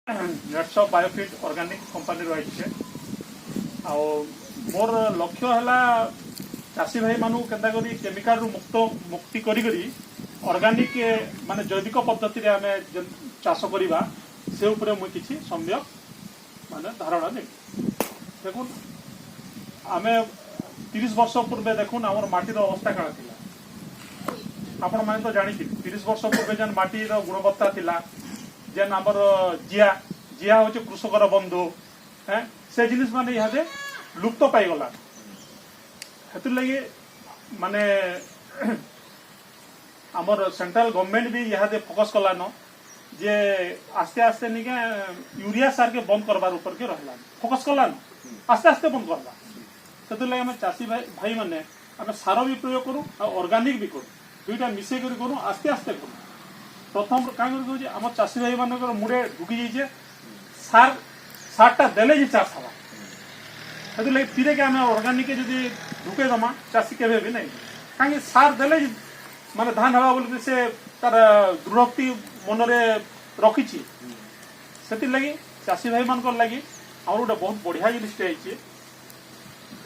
nets of बायोफिट organic company रही मोर लक्ष्य है चाषी भाई मानू केन्ता करी केमिकल रु मुक्ति करी ऑर्गेनिक माने जैविक पद्धति रे आमे चाष करवा से उपरे मुई किछि सम्यक माने धारणा दे देखुन आमे 30 वर्ष पूर्वे देखुन आमर माटीर अवस्था काण थिला आपण माने तो जानि 30 वर्ष पूर्वे जन माटीर गुणवत्ता थिला जेन आमर जिया जिया हो कृषकर बंधु हैं से जिनिस माने यहाँ लुप्त पाई गला हेतु लगी माने आमर सेंट्रल गवर्नमेंट भी यहाँ फोकस कला न जे आस्ते आस्ते निके यूरिया सार के बंद करबार ऊपर के रहला फोकस कला न आस्ते आस्ते बंद करला हेतु लगी आम चाषी भाई माने आम सार भी प्रयोग करूँ और ऑर्गेनिक भी करूँ दुईटा मिसे करूँ आस्ते आस्ते करूँ प्रथम कहीं आम चाषी भाई मान मुड़े ढुकी जाइए सार सारटा देले जे चाष हवा से फिर के आम ऑर्गेनिक जदि ढुके दमा चाषी केवे भी नहीं कहीं सार देले माने धान हवा बोल से तार दृढ़ोक्ति मनरे रखी से लगी चाषी भाई मान लगी आम गोटे बहुत बढ़िया जिनिसटे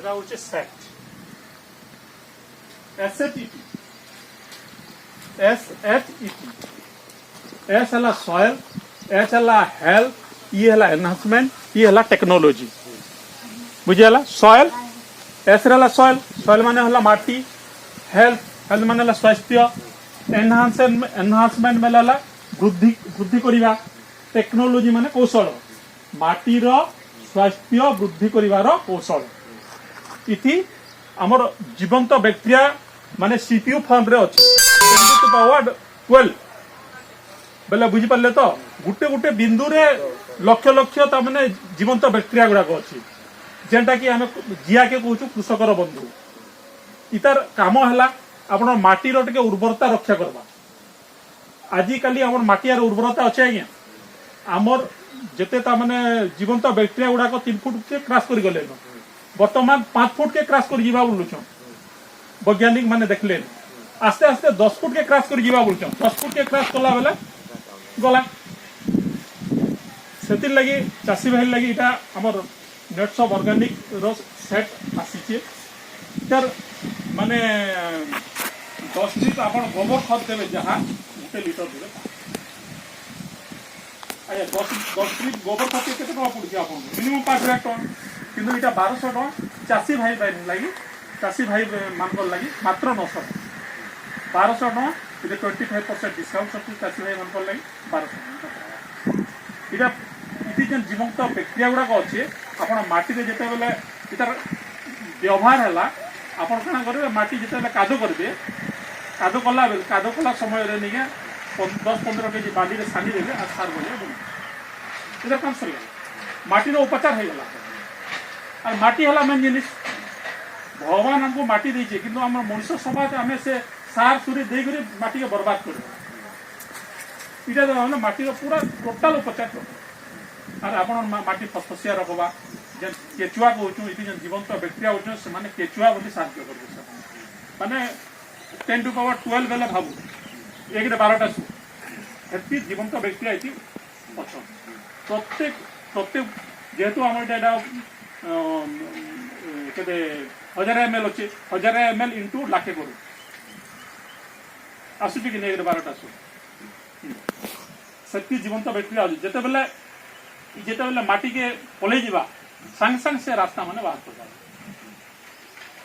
हूँ सेट SHET एस है सॉइल एच है हेल्थ ये है एनहांसमेंट ये है टेक्नोलॉजी बुझेला सॉइल एस रहा सॉइल सॉइल माने हला माटी हेल्थ माने हला स्वास्थ्य एनहांसमेंट माने हला वृद्धि करिवा टेक्नोलॉजी माने कौशल माटीर स्वास्थ्य वृद्धि करिवार कौशल इति हमर जीवंत बैक्टीरिया माने सीपीयू फॉर्म रे अछि 12 बेले बुझी पारे तो गुटे गुटे बिंदु रे लक्ष लक्ष ताने जीवंत बैक्टीरिया गुड़ाक अच्छी जेनटा कि आम जिया के कहूँ कृषकर बंधु इतार काम है आपण माटीर टिके उर्वरता रक्षा करवा आजिकाली आम माटियार उर्वरता अच्छे आज्ञा आमर जिते ताने जीवंत बैक्टीरिया गुड़ाक 3 फुट के क्रॉस कर गले बर्तमान 5 फुट के क्रॉस कर जीवा बोलुछन वैज्ञानिक माने देखले आस्ते आस्ते 10 फुट के क्रॉस कर जीवा बोलुछन 10 फुट के क्रॉस कला बेले गला से लगी चाषी भाई लगी इटा हमर नेट्स ऑफ ऑर्गेनिक रो सेट आसी तार माने 10 लिटर आपण गोबर खत देबे जहाँ 1 लिटर देबे आया 10 लिटर गोबर खत केते टका पड़ुछि आपण मिनिमम 5 लाख टन किंतु इटा 1200 टका चाषी भाई लगी चाषी भाई मान लगी मात्र 900 1200 टका 25% डिस्काउंट सब चाषी भाई मान लगी 1200 इटा इति जन जीवंत बैक्टीरिया गुड़ाक अच्छे आपण माटी रे जेते बेले इतार व्यवहार है आपण कणा करेंगे माटी जेते बेले कादो करबे कादो कला समय रे निके 10-15 केजी बाली रे सानी देबे आ सार बने इधर काम सर माटी रो उपचार है गला और माटी हला मेन जिनिस भगवान हमको माटी दीजिए किंतु हम मनुष्य समाज आम से सार सुरी देकर माटी के बर्बाद कर इटा माटी पूरा टोटाल उपचार कर आपण माटी फसफसिया रखवा जे केचुआ कहूँ ये जीवंत बैक्टीरिया होते से माने केचुआ बोली साध्य कर माने 10 टू पावर 12 बेले भावु 1 12टा सु हेती जीवंत बैक्टीरिया ये अच्छा प्रत्येक जेहेतु आम केते 1000 ml अच्छे 1000 ml इंटू लाखे करू आसुची कि 1 12टा सु से जीवंत बैक्टीरिया जिते बेले माटी के पलई जा सांग सांग से रास्ता माने बाहर कर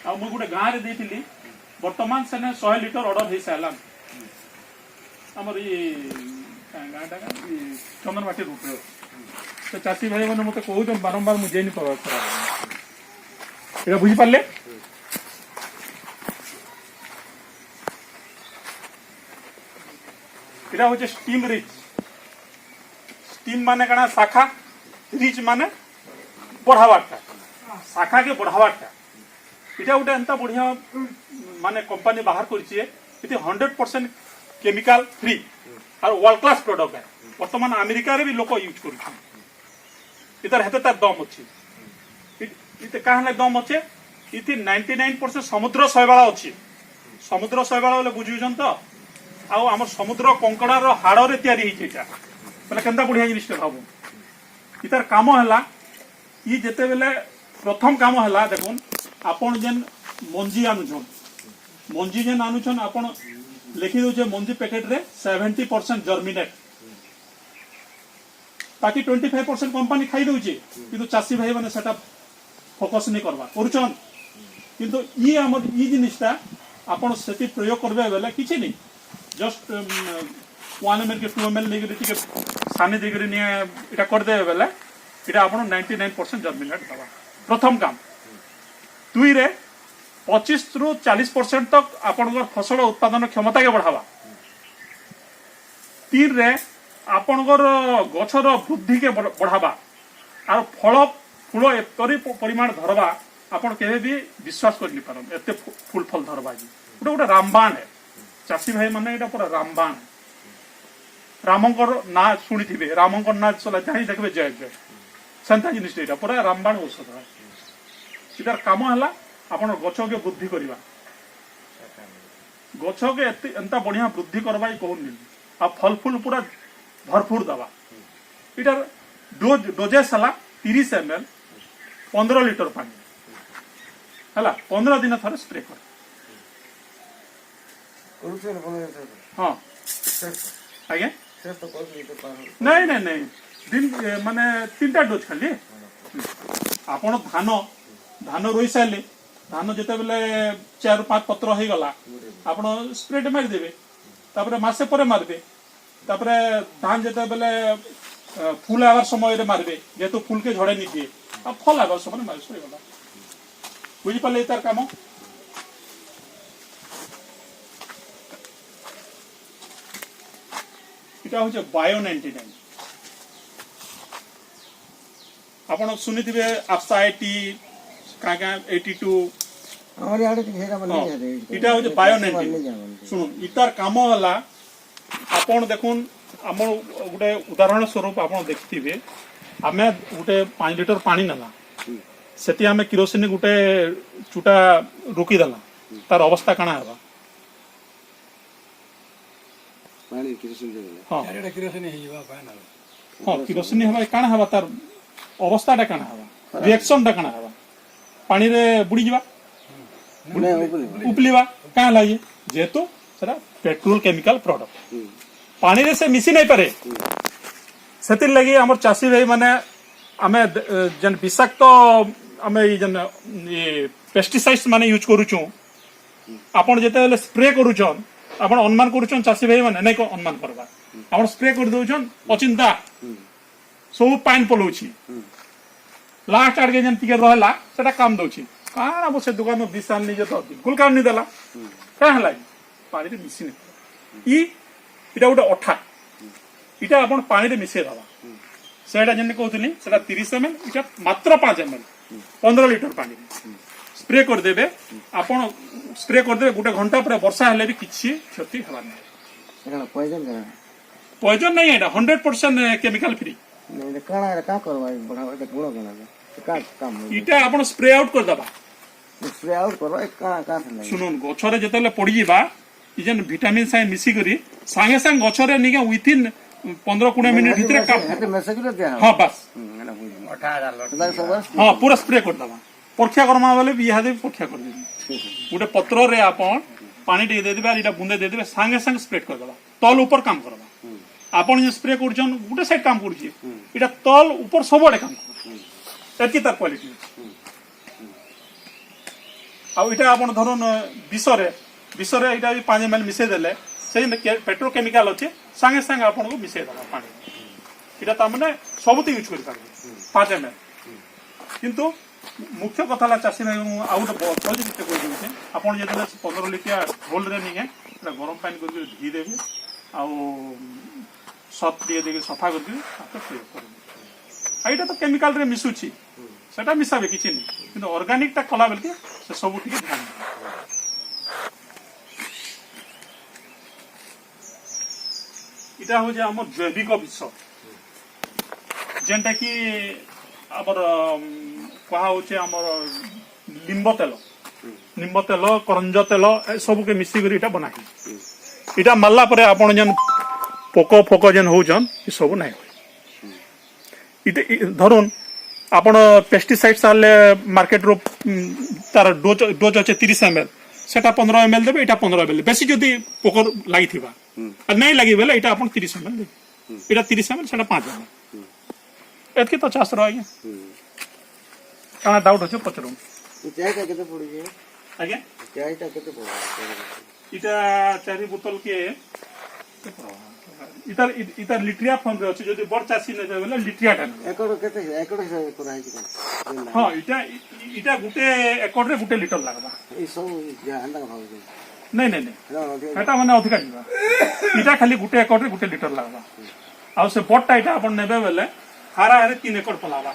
आ गोटे गाँव में देती बर्तमान से 100 लिटर ऑर्डर हो सारा आमर ये गाँटा चंदनवाटी रूट तो चाषी भाई मैंने मत कहते बारंबार मुझे नहीं पता बुझीपारे यहाँ हूँ स्टीम रिच स्टीम माने कणा शाखा रिच माने बढ़ावाटा शाखा के बढ़ावाटा इटा गोटे एंता बढ़िया माने कंपनी बाहर करिए 100% केमिकल फ्री और वर्ल्ड क्लास प्रोडक्ट है वर्तमान अमेरिका रे भी लोक यूज कर इधर हेते तार दम अच्छी इते कहाँ दम अच्छे इति 99% समुद्र शैवाल अच्छी समुद्र शैवाल बोले बुझुछन तो आम समुद्र कंकड़ार हाड़ रे तैयारी होता बोले केनता बढ़िया जिनिस भाव इतार काम है ये जिते बेले प्रथम काम है देखुन आपण जेन मंजी आनुछन मंजी जेन आनुछन आपण लिखि दउछे मंजी पैकेट रे 70% जर्मिनेट बाकी 25% कंपनी खाई दउछे किंतु चासी भाई माने सेटा फोकस नहीं करवा करूछन किंतु ये हमर ये जिनिसटा आपण सेति प्रयोग करबे बेले किछि नहीं जस्ट 1 ml के 2 ml लेके टिके सानी देकरी ने इटा कर दे बेले इटा आपण 99% जर्मिनेट दवा प्रथम काम दुई रे 25 रु 40% तक आपण फसल उत्पादन क्षमता के बढ़ावा तीन रे आपण गछर वृद्धि के बढ़ावा और फल फूल एतरी परिमाण धरवा आपण केबे भी विश्वास कर नहीं पारन एते फूल फल धरवा जी गोटे गोटे रामबाण है चाषी भाई माने एटा पूरा रामबाण रामंकर ना शुणी थे रामंकर ना चला चाहे देखबे जय जय सेंता जिनिस एटा पूरा रामबाण औषध है इधर काम है आपण गछ के वृद्धि करवा गछ के एंता बढ़िया वृद्धि करवा कहून आ फल फूल पूरा भरपूर दवा इधर डोजेस है 30 ml 15 लीटर पानी है 15 दिन थोड़े स्प्रे कर हाँ आगे नहीं नहीं नहीं दिन माने 3टा डोज खाली आपण धान धान रोई सारे धान जिते बेले 4-5 पत्र हो गला आपण स्प्रे मारिदेवे तापर मासे पर मारबे तापर धान जिते बेले फूल आवार समय रे मारबे जेतु फूल के झड़े नहीं दिए अब फल आवार समय मार सही गला बुझी पाले तार काम इटा होचे बायो 99 आपण सुनिथिबे आफ्सा 80 काका 82 हमर याडे घेरा बन जाते इटा होचे बायो 99 सुन इतार काम हला आपण देखुन हमर गुटे उदाहरण स्वरूप आपण देखथिबे हमें गुटे 5 लीटर पानी नला सेति हमें किरोसिन गुटे चुटा रुकी दला तार अवस्था काना हबा पानी किरोसिन दे हां एटा किरोसिन हेइबा पाना हां किरोसिन हबा काना हबा तार अवस्थाटा काना हबा रिएक्शनटा काना हबा पानी रे बुडी जिबा उपलिबा का लागे जेतु सेटा पेट्रोल केमिकल प्रोडक्ट पानी रे से मिसी नहीं पारे सेतिर लगी हमर चासी भाई माने आमे जन विषाक्त आमे जन ये पेस्टिसाइड्स माने यूज करूछु आपण जेते स्प्रे करूछन आपण अनुमान करूछन चासी भाई माने नहीं को अनुमान करबा आपण स्प्रे कर दोछन अचिंता सब पाइन पलोछि लास्ट आडके जन टिके रहला सेटा काम दोछि काना बो से दुकान में विशाल नहीं जतो बिल्कुल काम नहीं देला का हला पानी रे मिसी नहीं ई इटा गोटे अठा इटा आपण पानी रे मिसे दवा सेटा जन कहतनी सेटा 30 ml इटा मात्र 5 ml 15 लीटर पानी स्प्रे कर देबे आपण स्प्रे कर देबे गोटे घंटा पर वर्षा हेले भी किछि क्षति हवा नहीं एटा पॉइजन करा पॉइजन नहीं एटा 100% केमिकल फ्री नहीं काना का करवा बढ़ावा ते गुण गना का काम इटा आपण स्प्रे आउट कर दबा स्प्रे आउट करवा का नहीं सुनुन गछरे जतले पड़ी जिबा इ जन विटामिन साइ मिसी करी संगे संग गछरे निके विथिन 15-20 मिनिट भीतर काम मैसेज दे हां बस एटा बुझ 18 हां पूरा स्प्रे कर दबा परीक्षा करमा वाले भी इहादे परीक्षा कर देबी गोटे पत्र रे आपण पानी दे देबे इटा बूंदे दे देबे संगे संग स्प्रे कर दबा तल ऊपर काम करबा आपण जे स्प्रे करछन गोटे साइड काम करछि इटा तल ऊपर सबडे काम कर एति तार क्वालिटी आ इटा आपण धरन विषरे इटा भी 5 ml मिसे देले से पेट्रोल केमिकल अच्छे संगे संगे आपन को मिसे दबा पानी इटा ता माने सबते यूज कर पारे 5 ml किंतु मुख्य कथा ला चासी भाई आउ पॉजिटिव ते कोइ दिसे आपन जे 15 लिटिया होल रे निगे एटा गरम पानी कर घी देबे आ सब दिए देके सफा कर दिबे आपन प्रयोग करबे आइटा तो केमिकल रे मिसुची सेटा मिसाबे किछि नै किंतु ऑर्गेनिक ता कला बेलके से सब ठीक ध्यान इटा हो जे हमर जैविक विष जेंटा कि हमर कहा होचे हमर निम्ब तेल करंज तेल सब के मिसी करी इटा बनाही इटा मारला परे आपण जन पोको फोको जन होजन ई सब नै ধরুন ଆପଣ ପେଷ୍ଟିସାଇଡ୍ ସାରିଲେ ମାର୍କେଟରୁ ତାର ଡୋଜ୍ ଅଛି 30 ml সেটা 15 ml দেবে এটা 15 ml বেশি যদি পোকর লাগিথিবা আর নাই লাগি বেলে এটা আপন 30 ml দেবে এটা 30 ml সেটা 5 ml এতকি তো চাষ রহ আজ্ঞା কাଣା ডাউট আছে পচরুন ଚାଇଟା କେତେ ପଡୁଛି ଆଜ୍ଞା ଚାଇଟା କେତେ ପଡୁଛି এটা 4 ବୋତଲ কে ইতার লিট্রিয়া ফর্ম রে আছে যদি বড় চাষী নেবে বেলে লিট্রিয়াটা একড় কেତେ একড় হিসাবে করা ହେଇଛି କଣ হ্যাঁ এটা গুটে একড়ে গুটে লিটর লাগবা এই ସବୁ ହାଣ୍ଡା ଭାବୁଛି ନାଇଁ ନାଇଁ ନାଇଁ ସେଟା ମାନେ ଅଧିକା ଯିବା ଇଟା ଖାଲି ଗୁଟେ ଏକରରେ ଗୁଟେ ଲିଟର ଲାଗବା ଆଉ ସେ ବଡଟା ଇଟା ଆପଣ ନେବେ ବେଲେ ହାରା ହାରେ 3 एकड़ ପଲାବା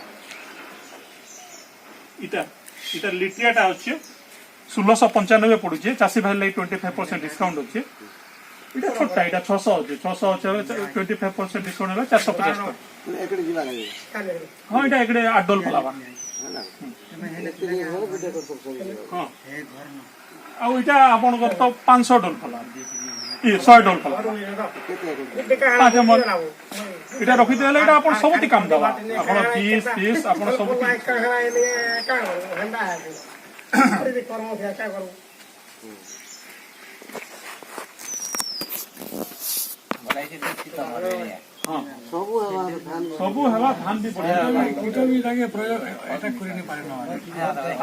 ଇଟା ଲିଟ୍ରିଆଟା ଅଛି 1695 ପଡୁଛି ଚାଷୀ ଭାଇ ଲାଗି 25% ଡିସକାଉଣ୍ଟ ଅଛି ଇଟା ଛୋଟଟା ଇଟା 600 ଅଛି 25% ଡିସକାଉଣ୍ଟ ହେଲା 450 एकड़ ଯିବା ଲାଗି ହଁ ଇଟା ଏକଡେ 8 ଡୋଲ ପଲାବା ହେଲା ହଁ ଆଉ ଇଟା ଆପଣଙ୍କର ତ 500 ଡୋଲ ପଲା 100 ଡୋଲ ପଲା এটা রখি দেলে এটা আপন সবতি কাম দেবা আপন পিস আপন সবতি ସବୁ ହେବା ଧାନ ବି ବଢିଆ ଗୋଟେ ବି ତାଙ୍କେ ପ୍ରୟୋଗ ଏଟା କରି ନି ପାରେ ନା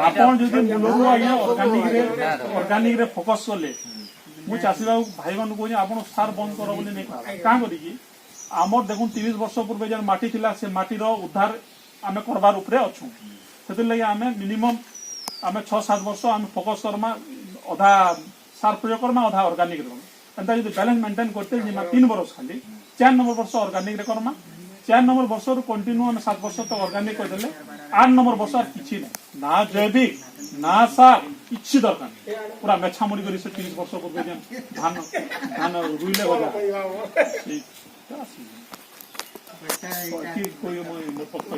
ଆପଣ ଯଦି ମୂଳରୁ ଆଜ୍ଞା ଅର୍ଗାନିକ ରେ ଫୋକସ କଲେ ମୁଁ ଚାଷୀ ଭାଇ ମାନଙ୍କୁ କହୁଛି ଆପଣ ସାର ବନ୍ଦ କର ବୋଲି ନାଇଁ କାଁ କରିକି ଆମର ଦେଖୁন 30 ବର୍ଷ ପୂର୍ବେ ଯେନ୍ ମାଟି ଥିଲା ସେ ମାଟିର ଉଦ୍ଧାର ଆମେ କରବାର ଉପରେ ଅଛୁ ସେଥିଲାଗି ଆମେ ମିନିମମ୍ ଆମେ 6-7 ବର୍ଷ ଆମେ ଫୋକସ କରମା ଅଧା ସାର ପ୍ରୟୋଗ କରମା ଅଧା ଅର୍ଗାନିକ ରେ ଏନ୍ତା ଯଦି ବାଲାନ୍ସ ମେଣ୍ଟେନ୍ করতে জিমা 3 বরস খালি 4 নম্বর বর্ষ অর্গানিক রে করমা 4 নম্বর বর্ষর কন্টিনিউ আমি 7 বর্ষ তো অর্গানিক করে দেলে 8 নম্বর বর্ষ আর কিছু না না জৈবিক না সার কিছু দরকার পুরা মেছামুড়ি করে সে 30 বর্ষ পূর্বে যেন ধান রুইলে গজা কি কই মই পক্ষ